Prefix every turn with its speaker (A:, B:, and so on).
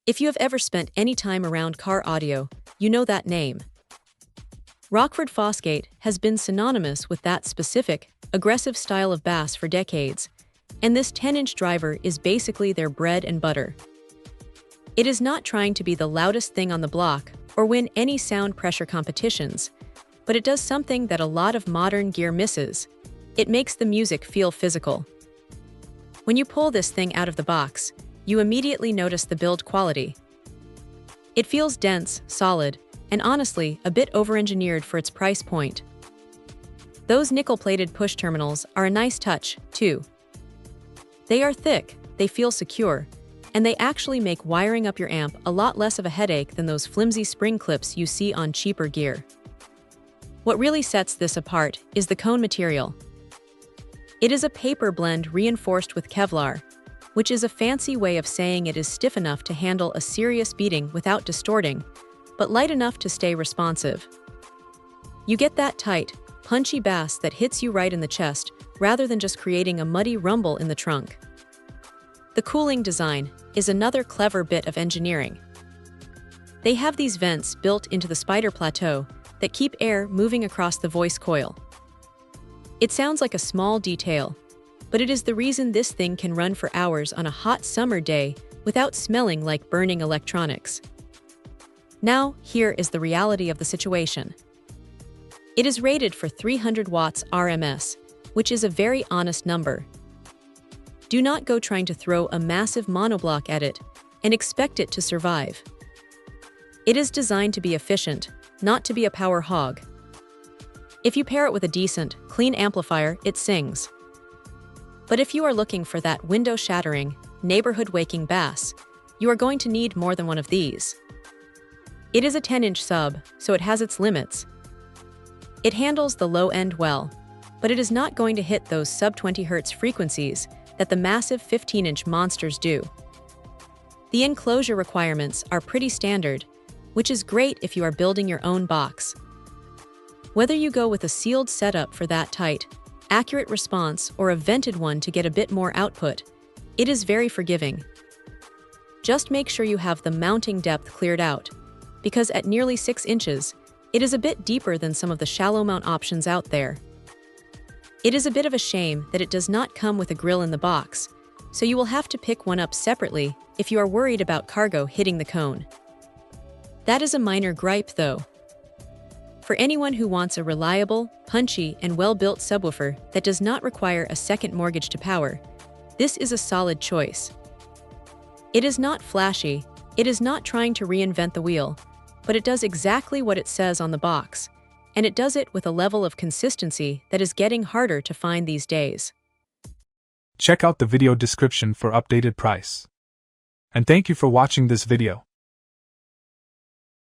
A: If you have ever spent any time around car audio, you know that name. Rockford Fosgate has been synonymous with that specific, aggressive style of bass for decades, and this 10-inch driver is basically their bread and butter. It is not trying to be the loudest thing on the block or win any sound pressure competitions, but it does something that a lot of modern gear misses. It makes the music feel physical. When you pull this thing out of the box, you immediately notice the build quality. It feels dense, solid, and honestly, a bit over-engineered for its price point. Those nickel-plated push terminals are a nice touch, too. They are thick, they feel secure, and they actually make wiring up your amp a lot less of a headache than those flimsy spring clips you see on cheaper gear. What really sets this apart is the cone material. It is a paper blend reinforced with Kevlar, which is a fancy way of saying it is stiff enough to handle a serious beating without distorting, but light enough to stay responsive. You get that tight, punchy bass that hits you right in the chest, rather than just creating a muddy rumble in the trunk. The cooling design is another clever bit of engineering. They have these vents built into the spider plateau that keep air moving across the voice coil. It sounds like a small detail, but it is the reason this thing can run for hours on a hot summer day without smelling like burning electronics. Now, here is the reality of the situation. It is rated for 300 watts RMS, which is a very honest number. Do not go trying to throw a massive monoblock at it and expect it to survive. It is designed to be efficient, not to be a power hog. If you pair it with a decent, clean amplifier, it sings. But if you are looking for that window-shattering, neighborhood-waking bass, you are going to need more than one of these. It is a 10-inch sub, so it has its limits. It handles the low end well, but it is not going to hit those sub-20 Hz frequencies that the massive 15-inch monsters do. The enclosure requirements are pretty standard, which is great if you are building your own box. Whether you go with a sealed setup for that tight, accurate response or a vented one to get a bit more output, it is very forgiving. Just make sure you have the mounting depth cleared out, because at nearly 6 inches, it is a bit deeper than some of the shallow mount options out there. It is a bit of a shame that it does not come with a grill in the box, so you will have to pick one up separately if you are worried about cargo hitting the cone. That is a minor gripe though. For anyone who wants a reliable, punchy, and well-built subwoofer that does not require a second mortgage to power, this is a solid choice. It is not flashy, it is not trying to reinvent the wheel, but it does exactly what it says on the box, and it does it with a level of consistency that is getting harder to find these days.
B: Check out the video description for updated price. And thank you for watching this video.